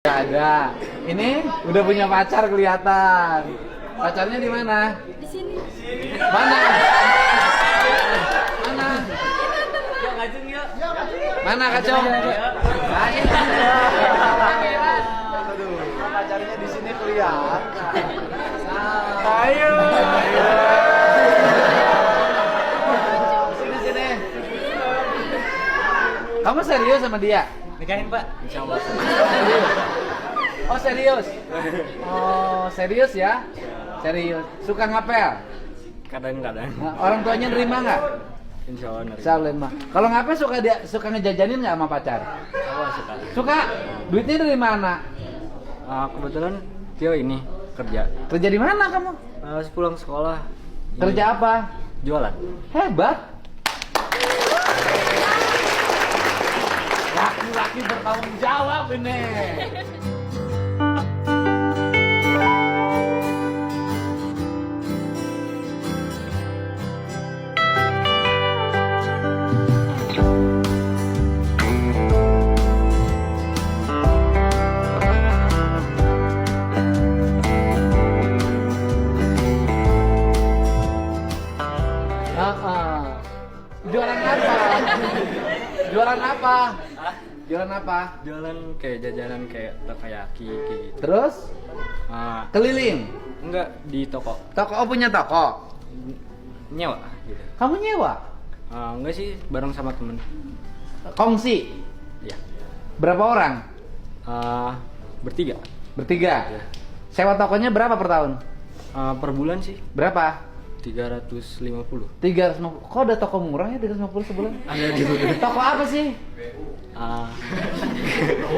Gak ada. Ini udah punya pacar kelihatan. Pacarnya di mana? Di sini. Mana? Mana? Yuk ngajeng yuk. Mana Kacung? Ayo. Aduh, pacarnya di sini kelihatan. Ayo. Sini sini. Kamu serius sama dia? Nikahin Pak. Insyaallah. Oh serius? Oh serius ya? Serius. Suka ngapel? Kadang-kadang. Nah, orang tuanya nerima nggak? Insyaallah nerima. Insyaallah nerima. Kalau ngapel suka ngejajanin nggak sama pacar? Oh, suka. Suka. Duitnya dari mana? Kebetulan Tio ini kerja. Kerja di mana kamu? Pulang sekolah. Kerja apa? Jualan. Hebat. Laki-laki bertanggung jawab ini. Jualan apa? Jualan apa? Jualan apa? Jualan kayak jajanan kayak takoyaki kayak gitu. Terus keliling. Enggak di toko. Toko punya toko. Nyewa gitu. Kamu nyewa? Enggak sih, bareng sama temen. Kongsi. Iya. Berapa orang? Bertiga. Bertiga. Iya. Sewa tokonya berapa per tahun? Per bulan sih Berapa? 350. 350. Kok ada toko murah ya 350 sebulan? Ada di Toko apa sih?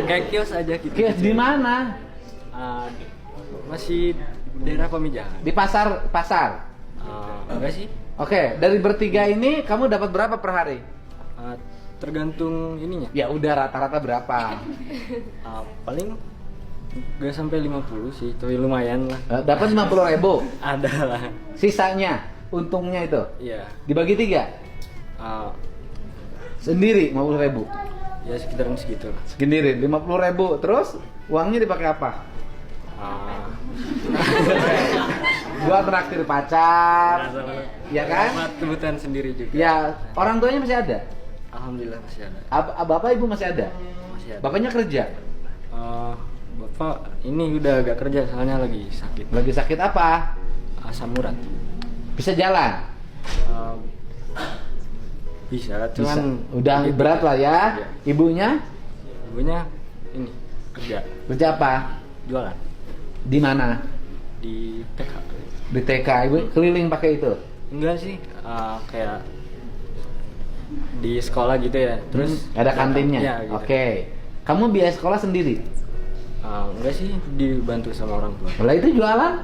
kayak kios aja gitu. Kios di mana? Masih daerah Pamijahan. Di pasar. Enggak sih. Oke, dari bertiga ini kamu dapat berapa per hari? Tergantung ininya. Ya udah rata-rata berapa? Paling nggak sampai 50 sih, tapi lumayan lah. Dapat 50.000. Ada lah. Sisanya, untungnya itu Iya. dibagi 3. Sendiri 50.000. Ya sekitaran segitu lah. Sendiri 50.000. Terus uangnya dipakai apa? Buat traktir pacar. Ya kan? Buat kebutuhan sendiri juga. Ya, orang tuanya masih ada? Alhamdulillah masih ada. Bapak ibu masih ada? Masih ada. Bapaknya kerja? Bapak ini udah agak kerja soalnya lagi sakit. Lagi sakit apa? Asam urat. Bisa jalan? Bisa, Bisa. cuman Udah berat lah ya. Iya. Ibunya? Ibunya ini kerja Kerja apa? jualan Di mana? di TK. Di TK. Ibu keliling pakai itu? Enggak sih, kayak di sekolah gitu ya. Terus ada kantinnya? Ya, gitu. Oke. Kamu biaya sekolah sendiri? Enggak sih, dibantu sama orang tua. Lah itu jualan?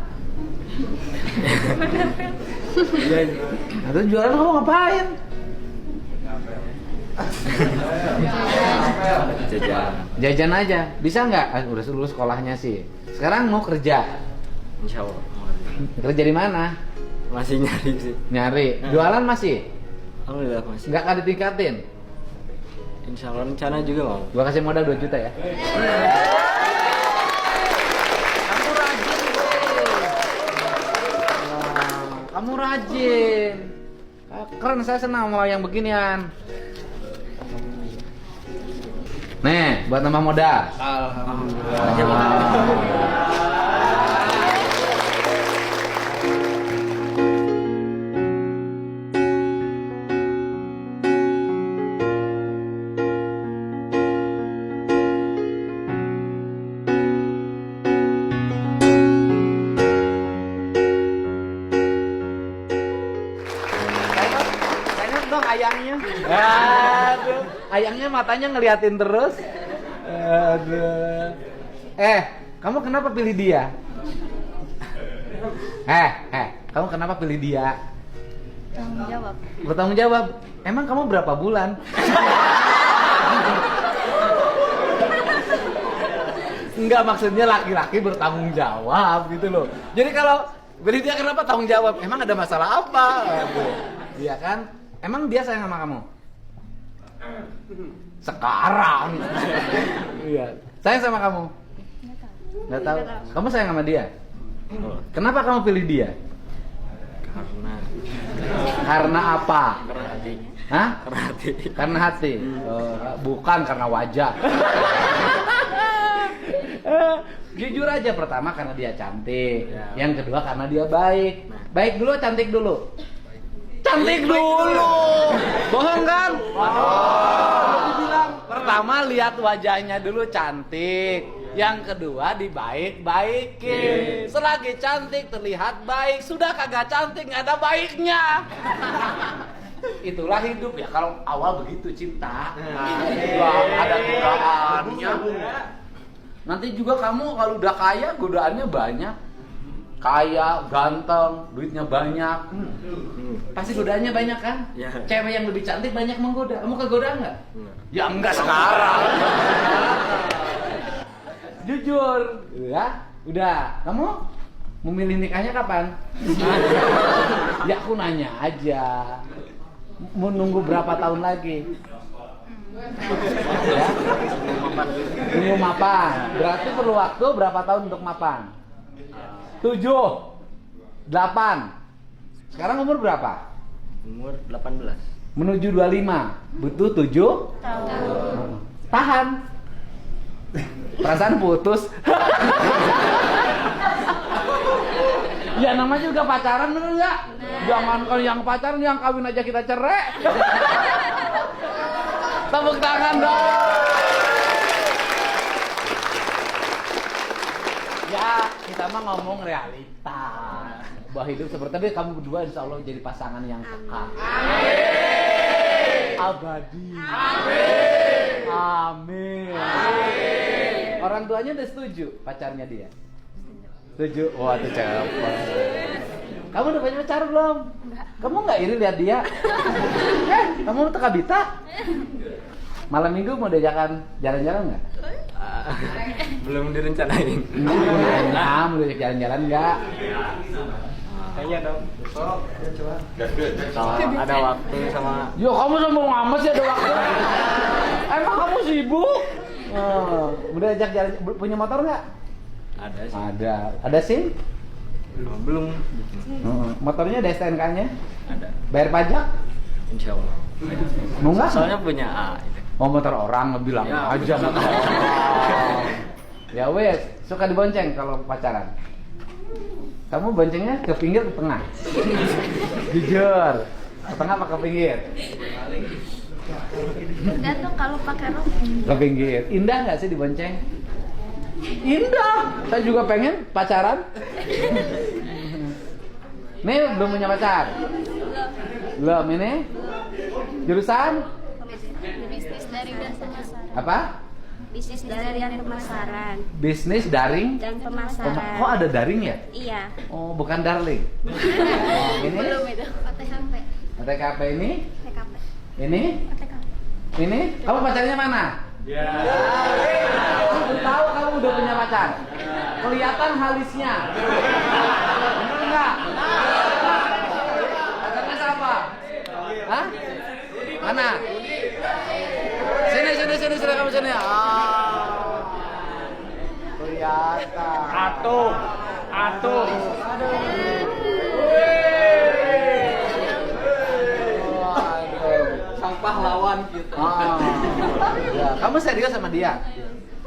Iya. Atau jualan kamu ngapain? Jajan. Jajan aja. Bisa nggak? Udah lulus sekolahnya sih. Sekarang mau kerja. Insya Allah. Kerja di mana? Masih nyari sih. Nyari. Jualan masih? Alhamdulillah masih. Nggak akan ditingkatin? Insya Allah rencana juga mau. Gua kasih modal 2 juta ya. Kamu rajin, kamu rajin. Keren, saya senang sama yang beginian. Nih, buat nambah modal. Tengok dong ayangnya. Aduh, ayangnya matanya ngeliatin terus. Aduh. Kamu kenapa pilih dia? Kamu kenapa pilih dia? Tanggung jawab. Bertanggung jawab. Emang kamu berapa bulan? Enggak, maksudnya laki-laki bertanggung jawab gitu loh. Jadi kalau pilih dia kenapa tanggung jawab? Emang ada masalah apa? Iya kan? Emang dia sayang sama kamu? Sekarang. Iya. Sayang sama kamu? Nggak tahu. Nggak tahu. Kamu sayang sama dia? Oh, Kenapa kamu pilih dia? Karena apa? karena hati. Hah? Karena hati. Karena hati? Oh, bukan karena wajah. Jujur aja, pertama karena dia cantik, Ya. yang kedua karena dia baik. Baik dulu, cantik dulu. Cantik dulu. Bohong kan? Dibilang pertama lihat wajahnya dulu cantik. Yang kedua dibaik-baikin. Selagi cantik terlihat baik, sudah kagak cantik nggak ada baiknya. Itulah hidup ya, kalau awal begitu cinta. Juga ada godaannya. Nanti juga kamu kalau udah kaya godaannya banyak. Kaya, ganteng, duitnya banyak. Pasti godaannya banyak kan? Ya. Cewek yang lebih cantik banyak menggoda. Kamu kegoda nggak? Enggak. Ya enggak sekarang. Jujur, ya. Udah, kamu memilih nikahnya kapan? Ya aku nanya aja. Mau nunggu berapa tahun lagi? Ya? Tunggu mapan. Berarti perlu waktu berapa tahun untuk mapan? 7, 8. Sekarang umur berapa? Umur 18. Menuju 25. Butuh 7 Tahu. tahan. Perasaan putus. Ya namanya juga pacaran, bener nggak? Jangan kalau yang pacaran, yang kawin aja kita cerai. Tepuk tangan dong. Ya, kita mah ngomong realita. Bahwa hidup seperti tapi kamu berdua insya Allah jadi pasangan yang kekal. Abadi. Amin. Orang tuanya udah setuju pacarnya dia? Setuju? Wah, itu cepet. Kamu udah punya pacar belum? Enggak. Kamu nggak iri lihat dia? Kamu tuh kabita? Malam minggu mau diajakan jalan-jalan nggak? Belum direncanain. Nanya, mau diajak jalan-jalan nggak? Kayaknya dong. Kalau ada waktu sama Yo, kamu sombong amat sih ada waktu. Emang kamu sibuk? Udah ajak jalan, punya motor nggak? ada sih. Ada. Ada SIM? Belum. Motornya ada STNK-nya? Ada. Bayar pajak? Insya Allah. Mau nggak? Soalnya punya A. Gitu. Mau motor orang bilang Ya, aja motor orang. Ya wes, suka dibonceng kalau pacaran. Kamu boncengnya ke pinggir ke tengah? Jujur. Ke tengah apa ke pinggir? Tergantung kalau pakai rok. Ke pinggir. Indah nggak sih dibonceng? Indah. Saya juga pengen pacaran. Nih belum punya pacar? Belum ini? Jurusan? Bisnis dari dan pemasaran. Apa? Bisnis dari dan pemasaran. Bisnis daring? Dan Oh, pemasaran. kok ada daring ya? Iya. Oh, bukan darling. Oh, ini? Belum itu. PTKP. TKP ini? PTKP. Ini? PTKP. Ini? Kamu pacarnya mana? Ya. Aku tahu kamu udah punya pacar. Kelihatan halisnya. Bener nggak? Pacarnya siapa? Hah? Mana? Sini kamu sini. Kelihatan. Atuh. Sang pahlawan kita. Ya. Kamu serius sama dia?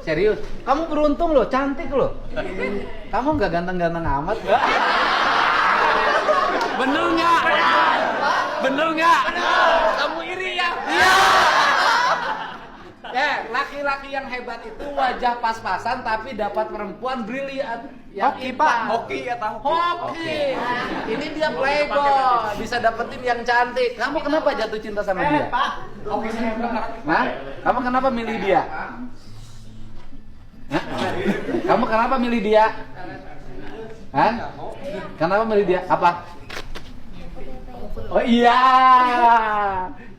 Serius? Kamu beruntung loh, cantik loh. Kamu nggak ganteng-ganteng amat. Bener nggak? Bener nggak? Kamu iri ya? Iya. Laki-laki yang hebat itu wajah pas-pasan tapi dapat perempuan brilian. Hoki, Pak. Hoki atau Hoki. Ini dia playboy, bisa dapetin yang cantik. Kamu kenapa jatuh cinta sama dia? Hoki saya banget. Hah? Kamu kenapa milih dia? Hah? Kamu kenapa milih dia? Hah? Kenapa milih dia? Apa? Oh iya.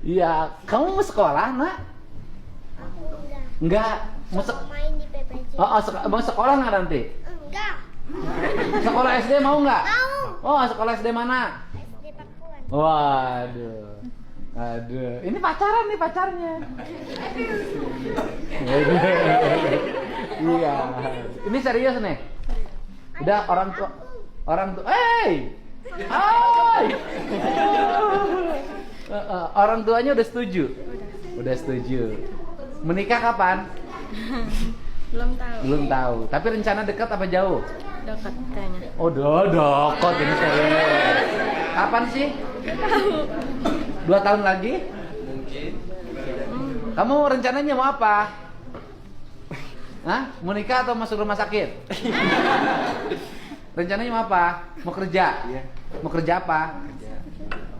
Iya. Kamu mau sekolah, Nak? Enggak. Mau Main di PPJ. mau sekolah nggak nanti? Enggak. Sekolah SD mau nggak? Mau. Oh, sekolah SD mana? SD Pakuan. Waduh. Aduh, ini pacaran nih pacarnya. Iya. Ini serius nih. Udah orang tua. Hey. Hai. Orang tuanya udah setuju. Udah setuju. Menikah kapan? Belum tahu. Belum tahu. Tapi rencana dekat apa jauh? Dekat kayaknya. Oh, dekat ini serius. Kapan sih? 2 tahun lagi? Mungkin. Kamu rencananya mau apa? Hah? Mau nikah atau masuk rumah sakit? Rencananya mau apa? Mau kerja? Iya. Mau kerja apa? Kerja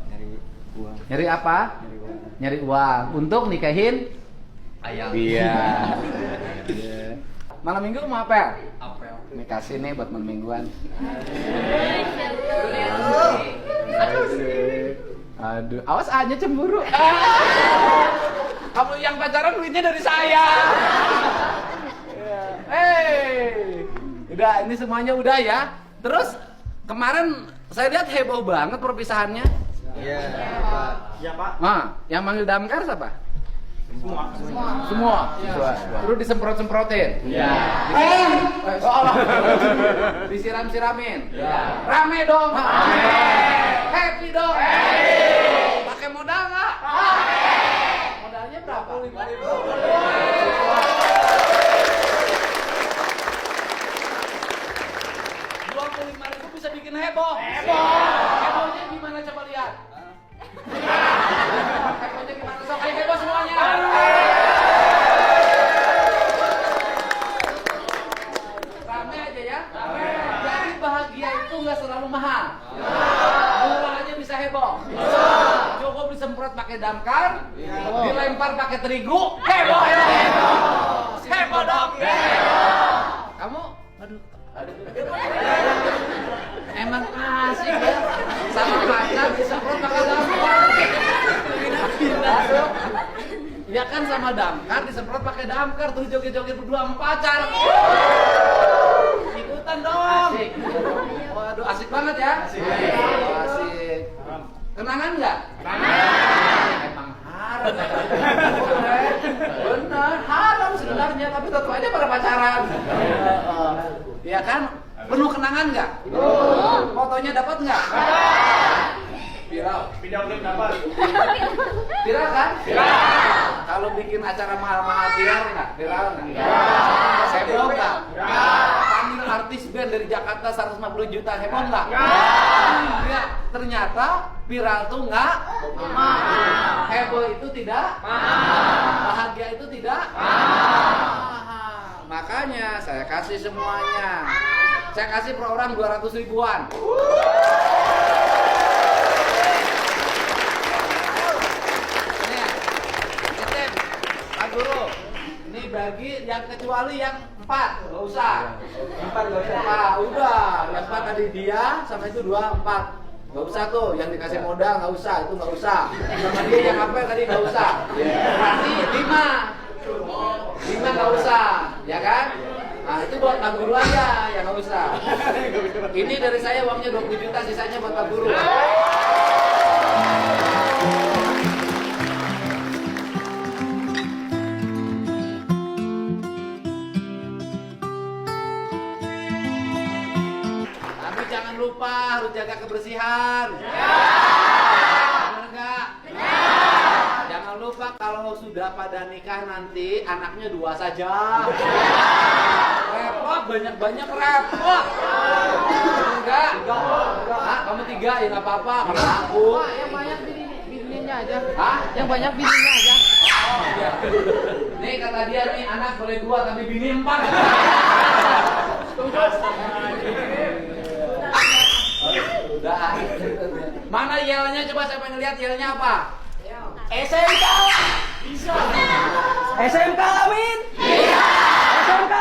nyari uang. Nyari apa? Nyari uang. Nyari uang. Untuk nikahin? Ayam. Iya. Malam minggu mau apa? Apel. Nih kasih nih buat malam mingguan. Aduh, awas aja cemburu. Kamu yang pacaran duitnya dari saya. Udah, ini semuanya udah ya. Terus kemarin saya lihat heboh banget perpisahannya. Iya. Iya, Pak. Nah, yang manggil damkar siapa? Semua. Terus disemprot-semprotin. Iya. Disiram-siramin. Rame dong. Happy dong. Pakai modal nggak? Modalnya berapa? 25.000 bisa bikin heboh. Hebohnya gimana coba lihat? Hebohnya gimana? Sok ayo heboh semuanya. Rame aja ya. Jadi bahagia itu nggak selalu mahal. Murah aja bisa heboh. Cukup disemprot pakai damkar, dilempar pakai terigu, heboh. Heboh dong. Kamu? Aduh. Emang asik ya. Sama pacar disemprot pakai damkar. Pindah-pindah. Ya kan sama damkar disemprot pakai damkar tuh joget-joget berdua sama pacar. Ikutan dong. Asik. Waduh, asik banget ya. Asik. Kenangan nggak? Emang haram. Benar, haram sebenarnya, tapi tetap aja pada pacaran. Iya kan? Penuh kenangan nggak? Fotonya dapat nggak? Viral. Video klip dapat. Viral kan? Viral. Kalau bikin acara mahal-mahal viral nggak? Viral nggak? Heboh nggak? Panggil artis band dari Jakarta 150 juta, heboh nggak? Ya, ternyata viral tuh nggak mahal. Heboh itu tidak mahal. Bahagia itu tidak mahal. Makanya saya kasih semuanya. Saya kasih per orang 200 ribuan. Guru, ini bagi yang kecuali yang 4, nggak usah. 4 nggak usah. Nah, udah, yang 4 tadi dia, sama itu 2, 4. Nggak usah tuh, yang dikasih modal nggak usah, itu nggak usah. Sama dia yang apa tadi nggak usah. Berarti 5 nggak usah, ya kan? Nah itu buat Pak Guru aja, yang nggak usah. Ini dari saya uangnya 20 juta, sisanya buat Pak Guru. Jangan lupa harus jaga kebersihan. Benar nggak? Jangan lupa kalau sudah pada nikah nanti anaknya 2 saja. Repot, banyak-banyak repot. Enggak? Ah, kamu 3 ya nggak apa-apa. Kalau aku. Yang banyak bininya aja. Hah? Yang banyak bininya aja. Oh, iya. Nih kata dia nih anak boleh 2 tapi bini 4. Udah. Mana yelnya coba saya pengen lihat yelnya apa? SMK. Bisa. SMK Lawin. Bisa. SMK